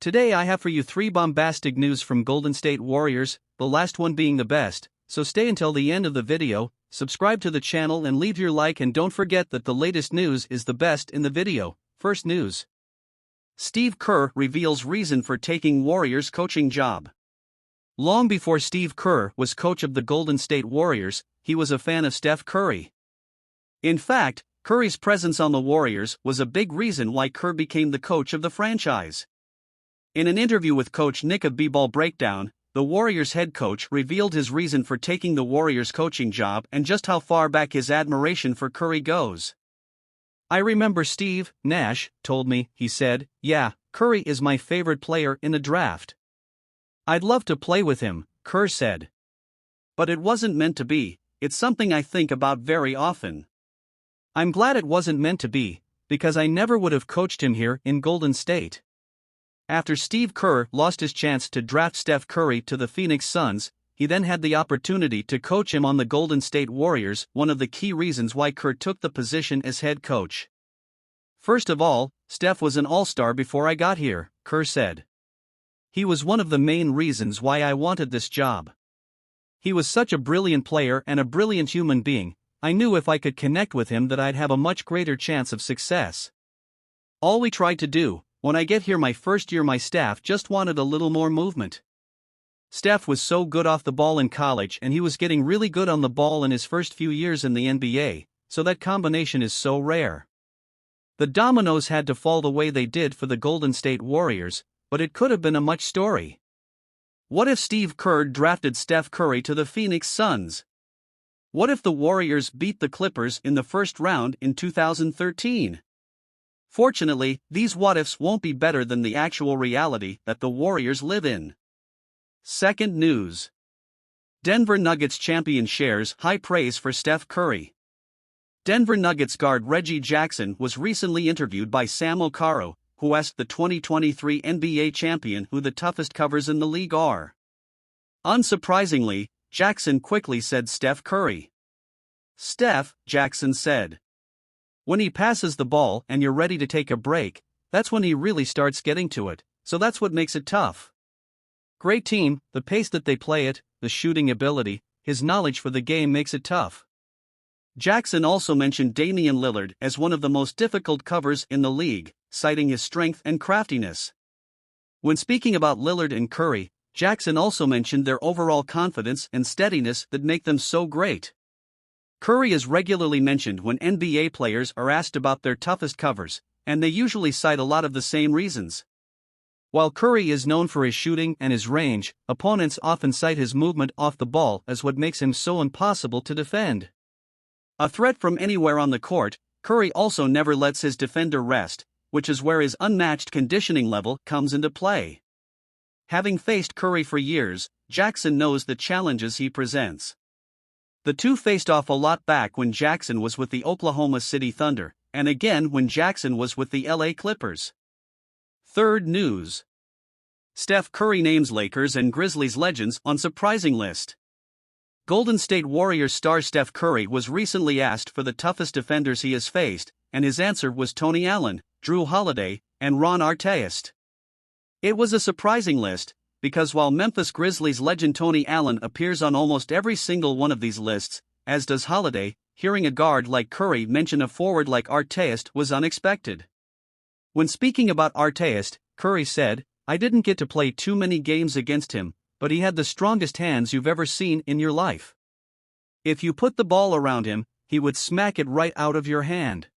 Today I have for you 3 bombastic news from Golden State Warriors, the last one being the best, so stay until the end of the video, subscribe to the channel and leave your like, and don't forget that the latest news is the best in the video. First news. Steve Kerr reveals reason for taking Warriors coaching job. Long before Steve Kerr was coach of the Golden State Warriors, he was a fan of Steph Curry. In fact, Curry's presence on the Warriors was a big reason why Kerr became the coach of the franchise. In an interview with coach Nick of B-Ball Breakdown, the Warriors head coach revealed his reason for taking the Warriors coaching job and just how far back his admiration for Curry goes. "I remember Steve Nash told me," he said, "yeah, Curry is my favorite player in the draft. I'd love to play with him," Kerr said. "But it wasn't meant to be. It's something I think about very often. I'm glad it wasn't meant to be, because I never would have coached him here in Golden State." After Steve Kerr lost his chance to draft Steph Curry to the Phoenix Suns, he then had the opportunity to coach him on the Golden State Warriors, one of the key reasons why Kerr took the position as head coach. "First of all, Steph was an all-star before I got here," Kerr said. "He was one of the main reasons why I wanted this job. He was such a brilliant player and a brilliant human being. I knew if I could connect with him that I'd have a much greater chance of success. All we tried to do, when I get here my first year, my staff just wanted a little more movement. Steph was so good off the ball in college and he was getting really good on the ball in his first few years in the NBA, so that combination is so rare. The dominoes had to fall the way they did for the Golden State Warriors, but it could have been a much story. What if Steve Kerr drafted Steph Curry to the Phoenix Suns? What if the Warriors beat the Clippers in the first round in 2013? Fortunately, these what-ifs won't be better than the actual reality that the Warriors live in. Second news. Denver Nuggets champion shares high praise for Steph Curry. Denver Nuggets guard Reggie Jackson was recently interviewed by Sam O'Caro, who asked the 2023 NBA champion who the toughest covers in the league are. Unsurprisingly, Jackson quickly said Steph Curry. "Steph," Jackson said. "When he passes the ball and you're ready to take a break, that's when he really starts getting to it, so that's what makes it tough. Great team, the pace that they play it, the shooting ability, his knowledge for the game makes it tough." Jackson also mentioned Damian Lillard as one of the most difficult covers in the league, citing his strength and craftiness. When speaking about Lillard and Curry, Jackson also mentioned their overall confidence and steadiness that make them so great. Curry is regularly mentioned when NBA players are asked about their toughest covers, and they usually cite a lot of the same reasons. While Curry is known for his shooting and his range, opponents often cite his movement off the ball as what makes him so impossible to defend. A threat from anywhere on the court, Curry also never lets his defender rest, which is where his unmatched conditioning level comes into play. Having faced Curry for years, Jackson knows the challenges he presents. The two faced off a lot back when Jackson was with the Oklahoma City Thunder, and again when Jackson was with the LA Clippers. Third news. Steph Curry names Lakers and Grizzlies legends on surprising list. Golden State Warriors star Steph Curry was recently asked for the toughest defenders he has faced, and his answer was Tony Allen, Drew Holiday, and Ron Artest. It was a surprising list, because while Memphis Grizzlies legend Tony Allen appears on almost every single one of these lists, as does Holiday, hearing a guard like Curry mention a forward like Artest was unexpected. When speaking about Artest, Curry said, "I didn't get to play too many games against him, but he had the strongest hands you've ever seen in your life. If you put the ball around him, he would smack it right out of your hand."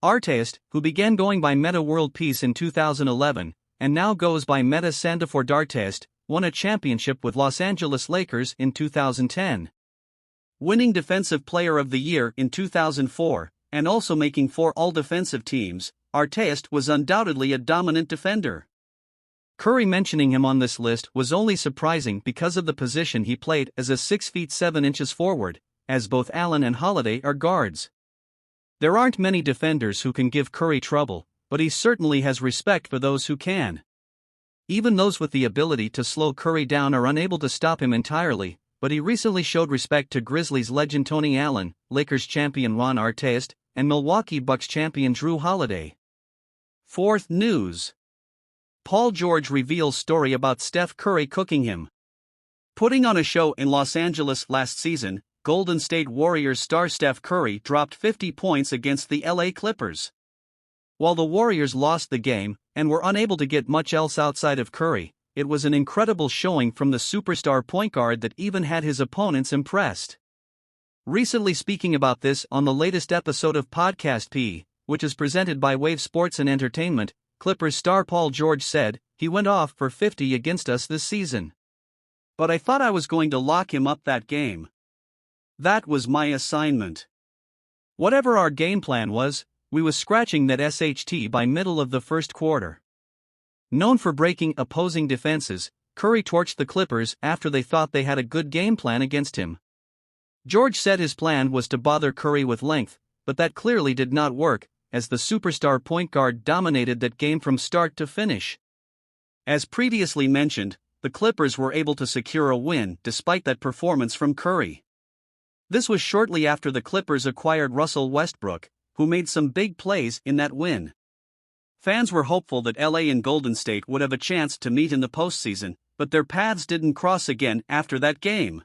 Artest, who began going by Meta World Peace in 2011, and now goes by Meta Sandiford Artest, won a championship with Los Angeles Lakers in 2010. Winning Defensive Player of the Year in 2004, and also making 4 All-Defensive teams, Artest was undoubtedly a dominant defender. Curry mentioning him on this list was only surprising because of the position he played as a 6 feet 7 inches forward, as both Allen and Holiday are guards. There aren't many defenders who can give Curry trouble, but he certainly has respect for those who can. Even those with the ability to slow Curry down are unable to stop him entirely, but he recently showed respect to Grizzlies legend Tony Allen, Lakers champion Ron Artest, and Milwaukee Bucks champion Drew Holiday. Fourth news. Paul George reveals story about Steph Curry cooking him. Putting on a show in Los Angeles last season, Golden State Warriors star Steph Curry dropped 50 points against the LA Clippers. While the Warriors lost the game and were unable to get much else outside of Curry, it was an incredible showing from the superstar point guard that even had his opponents impressed. Recently speaking about this on the latest episode of Podcast P, which is presented by Wave Sports and Entertainment, Clippers star Paul George said, "He went off for 50 against us this season. But I thought I was going to lock him up that game. That was my assignment. Whatever our game plan was, we was scratching that SHT by middle of the first quarter." Known for breaking opposing defenses, Curry torched the Clippers after they thought they had a good game plan against him. George said his plan was to bother Curry with length, but that clearly did not work, as the superstar point guard dominated that game from start to finish. As previously mentioned, the Clippers were able to secure a win despite that performance from Curry. This was shortly after the Clippers acquired Russell Westbrook, who made some big plays in that win. Fans were hopeful that LA and Golden State would have a chance to meet in the postseason, but their paths didn't cross again after that game.